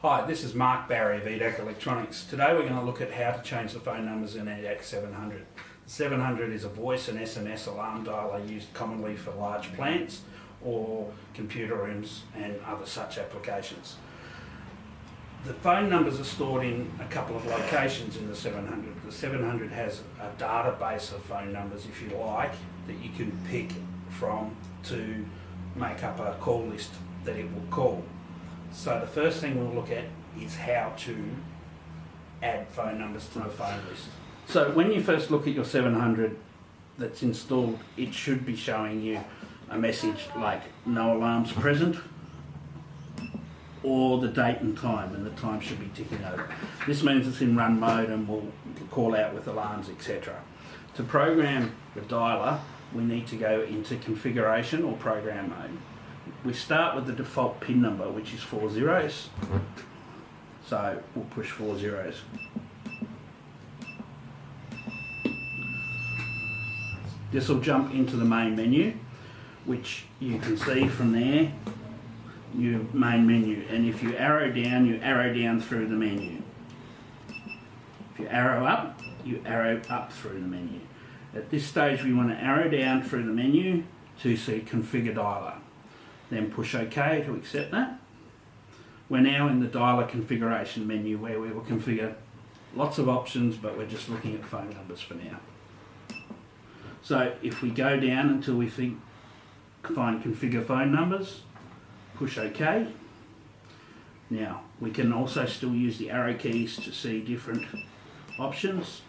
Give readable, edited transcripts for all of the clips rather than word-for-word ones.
Hi, this is Mark Barry of EDAC Electronics. Today we're going to look at how to change the phone numbers in EDAC 700. The 700 is a voice and SMS alarm dialer used commonly for large plants or computer rooms and other such applications. The phone numbers are stored in a couple of locations in the 700. The 700 has a database of phone numbers, if you like, that you can pick from to make up a call list that it will call. So the first thing we'll look at is how to add phone numbers to the phone list. So when you first look at your 700 that's installed, it should be showing you a message like no alarms present, or the date and time, and the time should be ticking over. This means it's in run mode and will call out with alarms, etc. To program the dialer, we need to go into configuration or program mode. We start with the default PIN number, which is 4 zeros. So we'll push 4 zeros. This will jump into the main menu, which you can see from there, your main menu. And if you arrow down through the menu. If you arrow up through the menu. At this stage we want to arrow down through the menu to see configure dialer. Then push OK to accept that. We're now in the dialer configuration menu where we will configure lots of options, but we're just looking at phone numbers for now. So if we go down until we find configure phone numbers, push OK. Now we can also still use the arrow keys to see different options.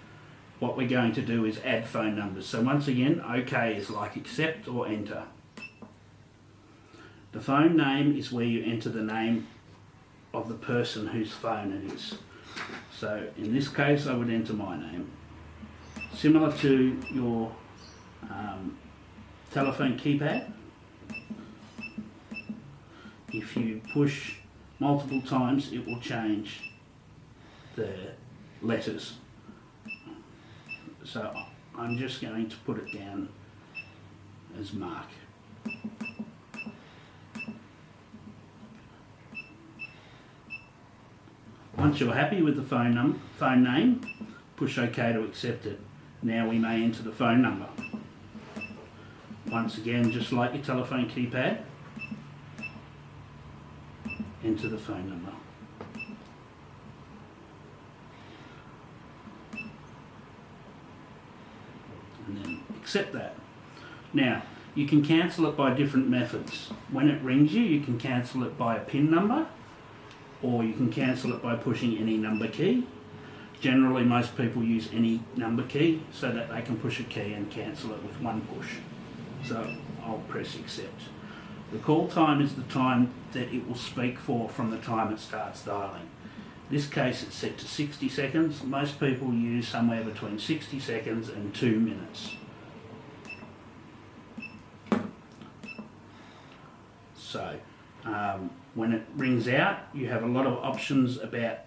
What we're going to do is add phone numbers. So once again, OK is like accept or enter. The phone name is where you enter the name of the person whose phone it is. So in this case I would enter my name. Similar to your telephone keypad, if you push multiple times it will change the letters. So I'm just going to put it down as Mark. Once you're happy with the phone name, push OK to accept it. Now we may enter the phone number. Once again, just like your telephone keypad, enter the phone number. And then accept that. Now, you can cancel it by different methods. When it rings you, you can cancel it by a PIN number, or you can cancel it by pushing any number key. Generally, most people use any number key so that they can push a key and cancel it with one push. So I'll press accept. The call time is the time that it will speak for from the time it starts dialing. In this case it's set to 60 seconds. Most people use somewhere between 60 seconds and 2 minutes. So when it rings out, you have a lot of options about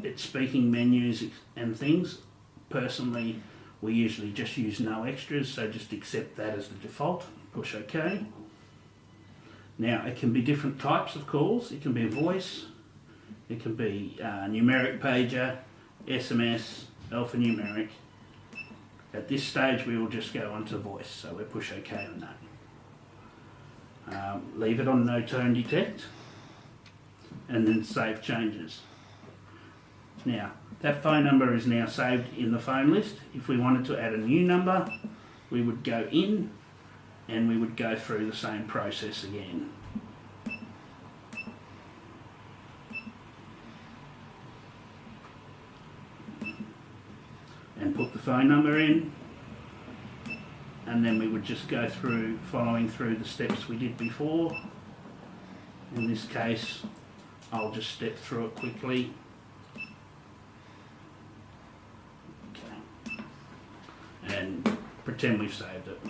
it speaking menus and things. Personally, we usually just use no extras, so just accept that as the default. Push OK. Now it can be different types of calls. It can be a voice, it can be numeric pager, SMS, alphanumeric. At this stage we will just go onto voice, so we'll push OK on that. Leave it on no tone detect and then save changes. Now that phone number is now saved in the phone list. If we wanted to add a new number, we would go in and we would go through the same process again. And put the phone number in, and then we would just go through, following through the steps we did before. In this case, I'll just step through it quickly. Okay. And pretend we've saved it.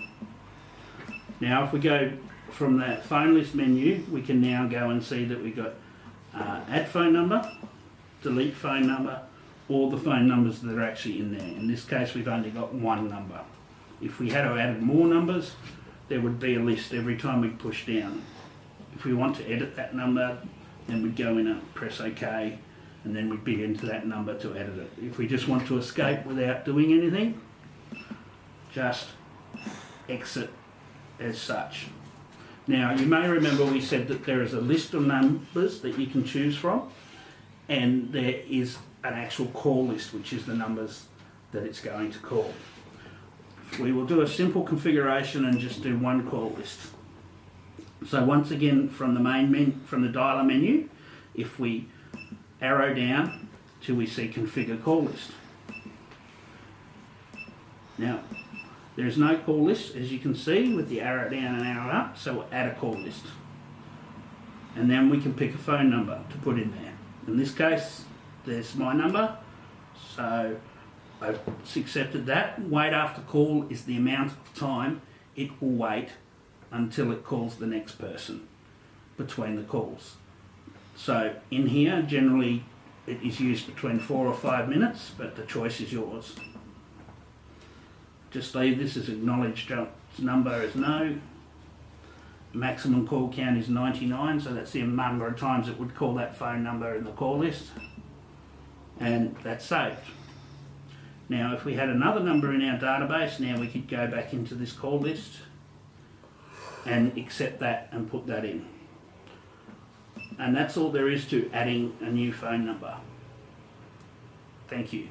Now if we go from that phone list menu, we can now go and see that we've got add phone number, delete phone number, or the phone numbers that are actually in there. In this case we've only got one number. If we had added more numbers, there would be a list every time we push down. If we want to edit that number, then we'd go in and press OK, and then we'd be into that number to edit it. If we just want to escape without doing anything, just exit as such. Now, you may remember we said that there is a list of numbers that you can choose from, and there is an actual call list, which is the numbers that it's going to call. We will do a simple configuration and just do one call list. So once again, from the from the dialer menu, if we arrow down till we see configure call list. Now, there's no call list, as you can see, with the arrow down and arrow up, so we'll add a call list. And then we can pick a phone number to put in there. In this case, there's my number, so I've accepted that. Wait after call is the amount of time it will wait until it calls the next person between the calls. So in here, generally it is used between 4 or 5 minutes, but the choice is yours. Just leave this as acknowledged number as no. Maximum call count is 99, so that's the number of times it would call that phone number in the call list. And that's saved. Now if we had another number in our database, now we could go back into this call list and accept that and put that in. And that's all there is to adding a new phone number. Thank you.